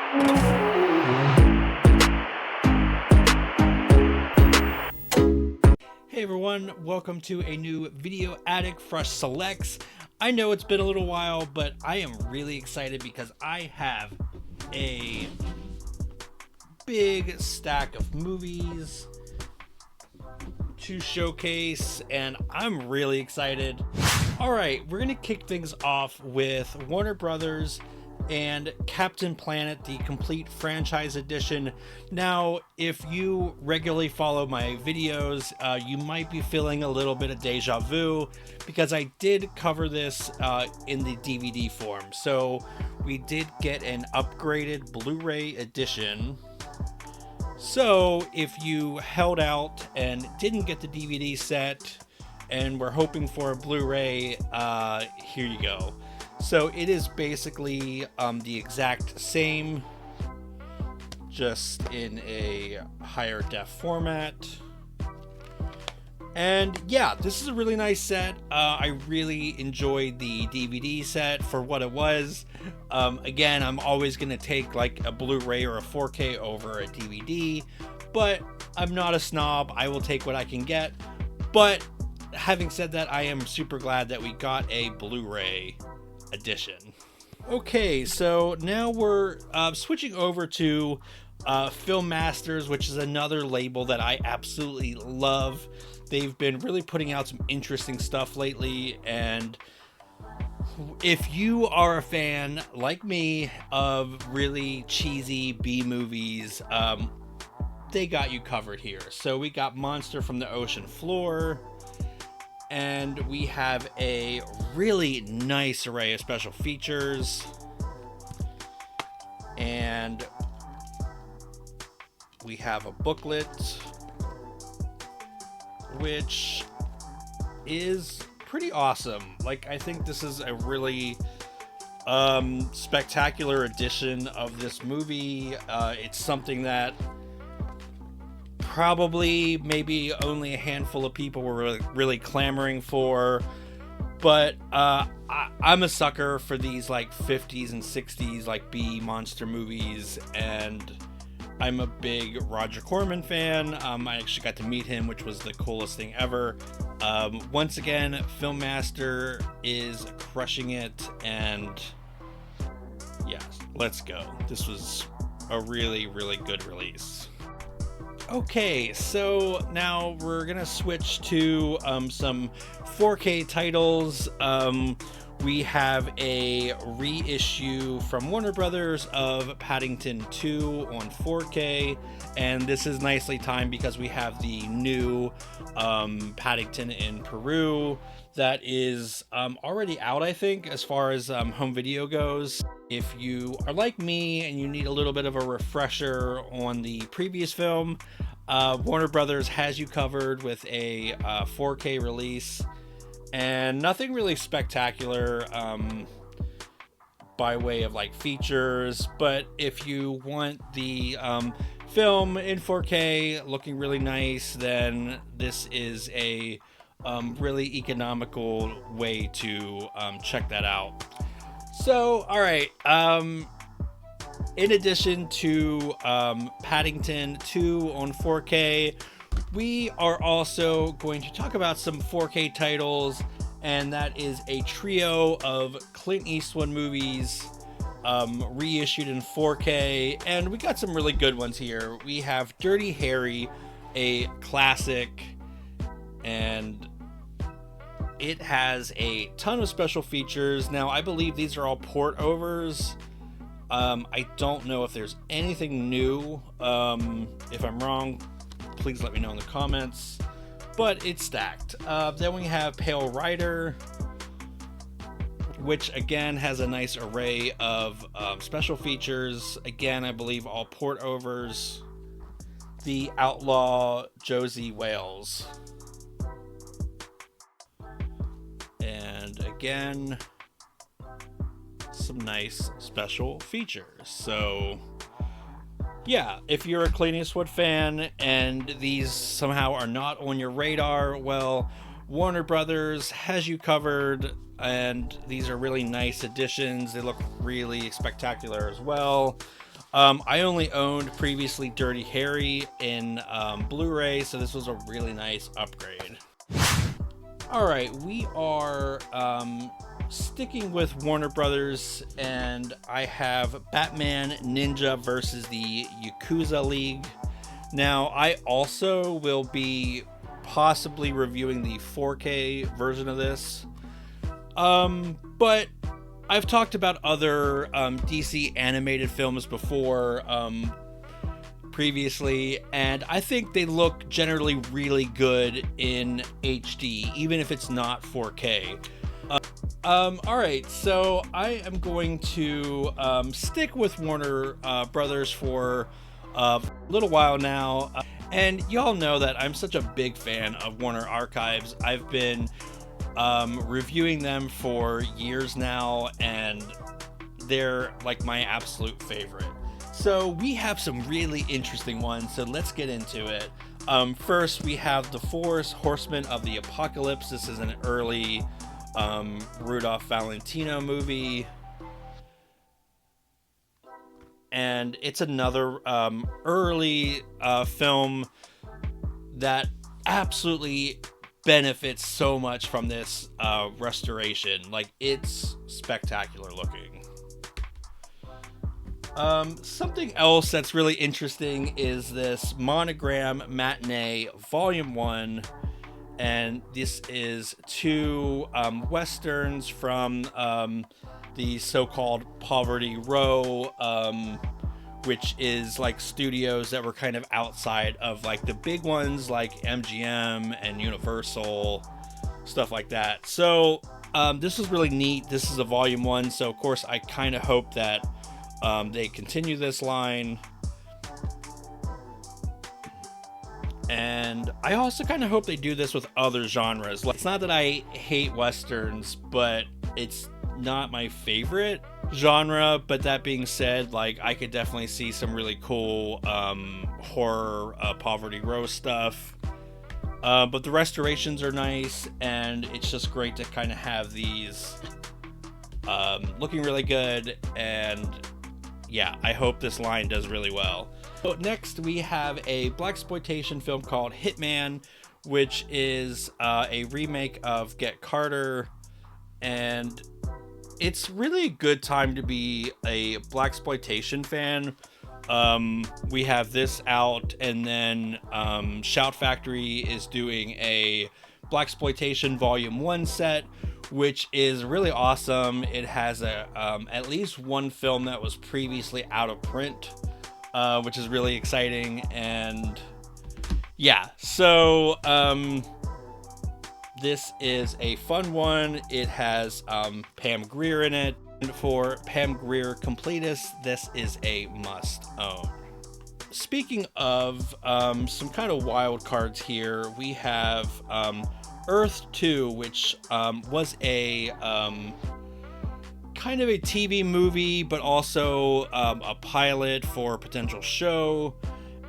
Hey everyone, welcome to a new Video Addict Fresh Selects. I know it's been a little while, but I am really excited because I have a big stack of movies to showcase, and I'm really excited. Alright, we're going to kick things off with Warner Brothers and Captain Planet, the complete franchise edition. Now, if you regularly follow my videos, you might be feeling a little bit of deja vu because I did cover this in the DVD form. So we did get an upgraded Blu-ray edition. So if you held out and didn't get the DVD set and were hoping for a Blu-ray, here you go. So it is basically the exact same, just in a higher def format. And yeah, this is a really nice set. I really enjoyed the DVD set for what it was. Again, I'm always going to take like a Blu-ray or a 4K over a DVD, but I'm not a snob. I will take what I can get. But having said that, I am super glad that we got a Blu-ray edition. Okay, so now we're switching over to Film Masters, which is another label that I absolutely love. They've been really putting out some interesting stuff lately, and if you are a fan like me of really cheesy B movies, they got you covered here. So we got Monster from the Ocean Floor, and we have a really nice array of special features, and we have a booklet which is pretty awesome. Like, I think this is a really spectacular edition of this movie. It's something that probably maybe only a handful of people were really clamoring for, but I'm a sucker for these like 50s and 60s like B monster movies, and I'm a big Roger Corman fan. I actually got to meet him, which was the coolest thing ever. Once again, Film Master is crushing it, and yeah, let's go. This was a really, really good release. Okay, so now we're gonna switch to some 4K titles. We have a reissue from Warner Brothers of Paddington 2 on 4K, and this is nicely timed because we have the new Paddington in Peru that is already out, I think, as far as home video goes. If you are like me and you need a little bit of a refresher on the previous film, Warner Brothers has you covered with a 4K release, and nothing really spectacular by way of like features, but if you want the film in 4K looking really nice, then this is a really economical way to check that out. So, all right, in addition to Paddington 2 on 4K, we are also going to talk about some 4K titles, and that is a trio of Clint Eastwood movies reissued in 4K, and we got some really good ones here. We have Dirty Harry, a classic, and it has a ton of special features. Now, I believe these are all port overs. I don't know if there's anything new. If I'm wrong, please let me know in the comments. But it's stacked. Then we have Pale Rider, which again has a nice array of special features. Again, I believe all port overs. The Outlaw Josie Wales. And again, some nice special features. So yeah, if you're a Clint Eastwood fan and these somehow are not on your radar, well, Warner Brothers has you covered, and these are really nice additions. They look really spectacular as well. I only owned previously Dirty Harry in Blu-ray, so this was a really nice upgrade. All right, we are sticking with Warner Brothers, and I have Batman Ninja versus the Yakuza League. Now, I also will be possibly reviewing the 4K version of this. But I've talked about other DC animated films before previously, and I think they look generally really good in HD, even if it's not 4K. Alright, so I am going to stick with Warner Brothers for a little while now. And y'all know that I'm such a big fan of Warner Archives. I've been reviewing them for years now, and they're like my absolute favorite. So we have some really interesting ones, so let's get into it. First, we have The Four Horsemen of the Apocalypse. This is an early Rudolph Valentino movie. And it's another early film that absolutely benefits so much from this restoration. Like, it's spectacular looking. Something else that's really interesting is this Monogram Matinee Volume 1. And this is two westerns from the so-called Poverty Row, which is like studios that were kind of outside of like the big ones like MGM and Universal, stuff like that. So this was really neat. This is a volume 1, so of course I kind of hope that they continue this line. And I also kind of hope they do this with other genres. It's not that I hate westerns, but it's not my favorite genre. But that being said, like, I could definitely see some really cool horror Poverty Row stuff. But the restorations are nice, and it's just great to kind of have these looking really good. And yeah, I hope this line does really well. So next, we have a blaxploitation film called Hitman, which is a remake of Get Carter, and it's really a good time to be a blaxploitation fan. We have this out, and then Shout Factory is doing a blaxploitation Volume 1 set, which is really awesome. It has at least one film that was previously out of print, which is really exciting. And yeah, so this is a fun one. It has Pam Grier in it. And for Pam Grier completists, this is a must own. Speaking of some kind of wild cards here, we have Earth 2, which was a kind of a TV movie, but also a pilot for a potential show.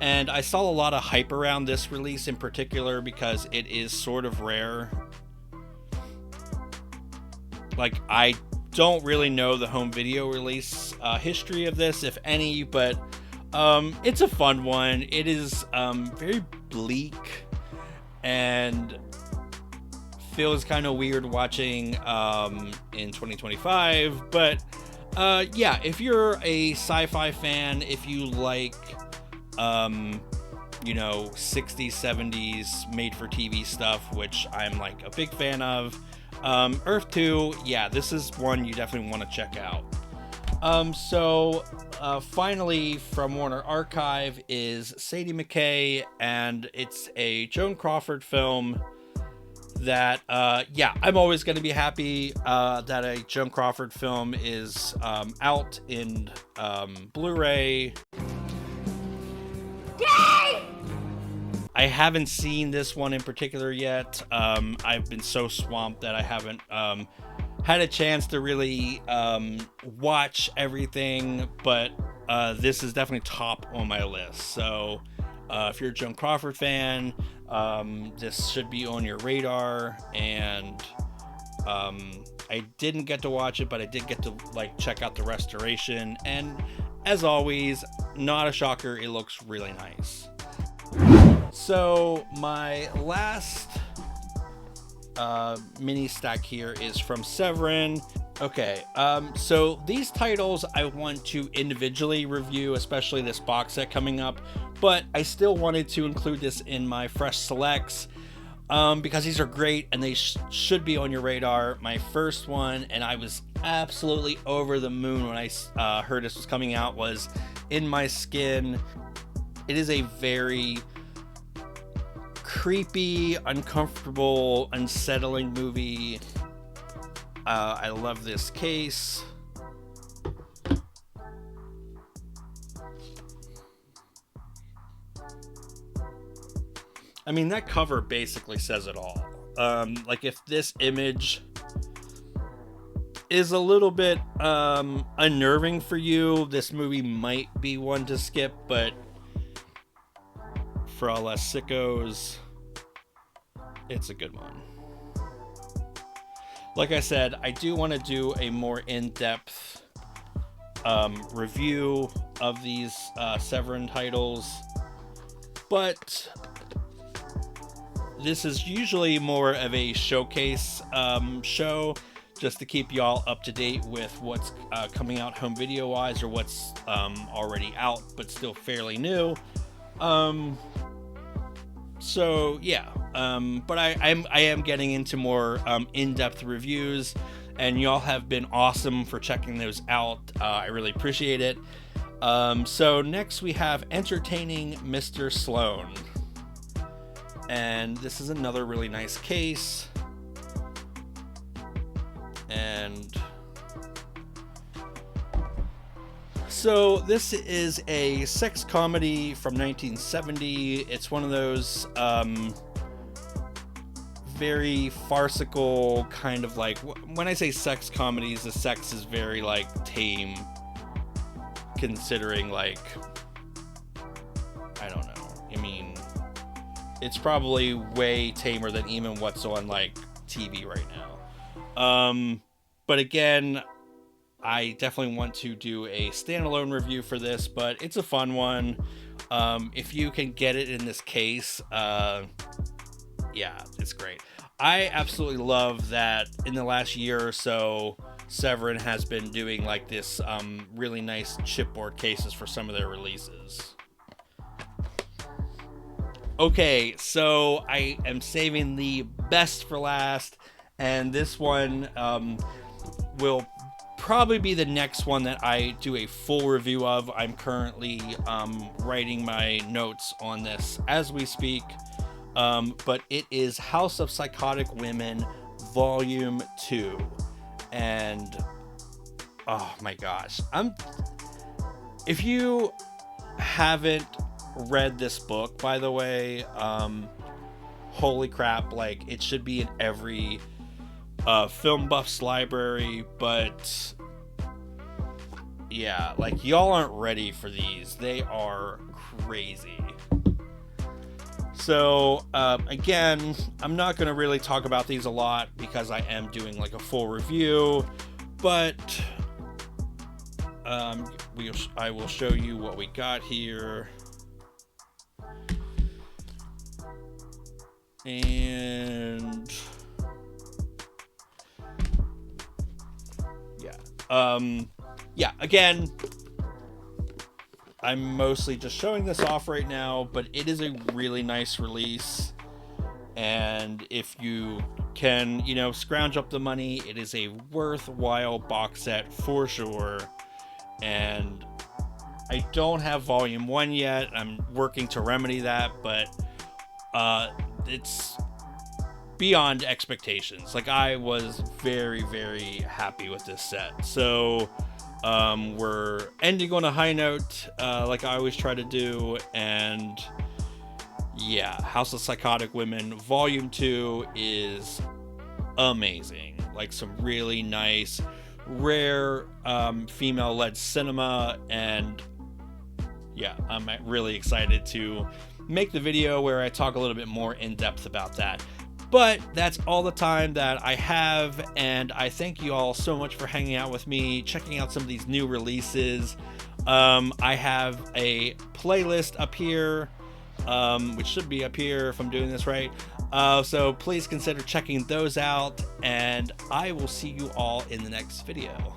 And I saw a lot of hype around this release in particular because it is sort of rare. Like, I don't really know the home video release history of this, if any, but it's a fun one. It is very bleak and feels kind of weird watching in 2025, but yeah, if you're a sci-fi fan, if you like 60s 70s made for TV stuff, which I'm like a big fan of, Earth 2, yeah, this is one you definitely want to check out. So finally from Warner Archive is Sadie McKay, and it's a Joan Crawford film that yeah, I'm always going to be happy that a Joan Crawford film is out in Blu-ray. Yay! I haven't seen this one in particular yet. I've been so swamped that I haven't had a chance to really watch everything, but this is definitely top on my list. So if you're a Joan Crawford fan, this should be on your radar. And I didn't get to watch it, but I did get to like check out the restoration, and as always, not a shocker, it looks really nice. So my last mini stack here is from Severin. Okay, so these titles I want to individually review, especially this box set coming up, but I still wanted to include this in my fresh selects because these are great and they should be on your radar. My first one, and I was absolutely over the moon when I heard this was coming out, was In My Skin. It is a very creepy, uncomfortable, unsettling movie. I love this case. I mean, that cover basically says it all. Like, if this image is a little bit unnerving for you, this movie might be one to skip, but for all us sickos, it's a good one. Like I said, I do want to do a more in-depth review of these Severin titles, but this is usually more of a showcase show, just to keep y'all up to date with what's coming out home video wise, or what's already out but still fairly new. So yeah, but I am getting into more in-depth reviews, and y'all have been awesome for checking those out. I really appreciate it. So next we have Entertaining Mr. Sloan, and this is another really nice case. And so this is a sex comedy from 1970. It's one of those very farcical kind of, like, when I say sex comedies, the sex is very like tame, considering, like, I don't know. I mean, it's probably way tamer than even what's on like TV right now. But again, I definitely want to do a standalone review for this, but it's a fun one. If you can get it in this case, yeah, it's great. I absolutely love that in the last year or so, Severin has been doing like this really nice chipboard cases for some of their releases. Okay, so I am saving the best for last, and this one will probably be the next one that I do a full review of. I'm currently writing my notes on this as we speak, but it is House of Psychotic Women Volume 2, and oh my gosh, if you haven't read this book, by the way, holy crap, like, it should be in every film buff's library, but yeah, like, y'all aren't ready for these. They are crazy. So again, I'm not going to really talk about these a lot because I am doing like a full review, but I will show you what we got here. And yeah, again, I'm mostly just showing this off right now, but it is a really nice release, and if you can, you know, scrounge up the money, it is a worthwhile box set for sure. And I don't have volume 1 yet. I'm working to remedy that, but it's beyond expectations. Like, I was very, very happy with this set. So we're ending on a high note, like I always try to do. And yeah, House of Psychotic Women Volume 2 is amazing. Like, some really nice, rare female-led cinema, and yeah, I'm really excited to make the video where I talk a little bit more in depth about that. But that's all the time that I have, and I thank you all so much for hanging out with me, checking out some of these new releases. I have a playlist up here, which should be up here if I'm doing this right. So please consider checking those out, and I will see you all in the next video.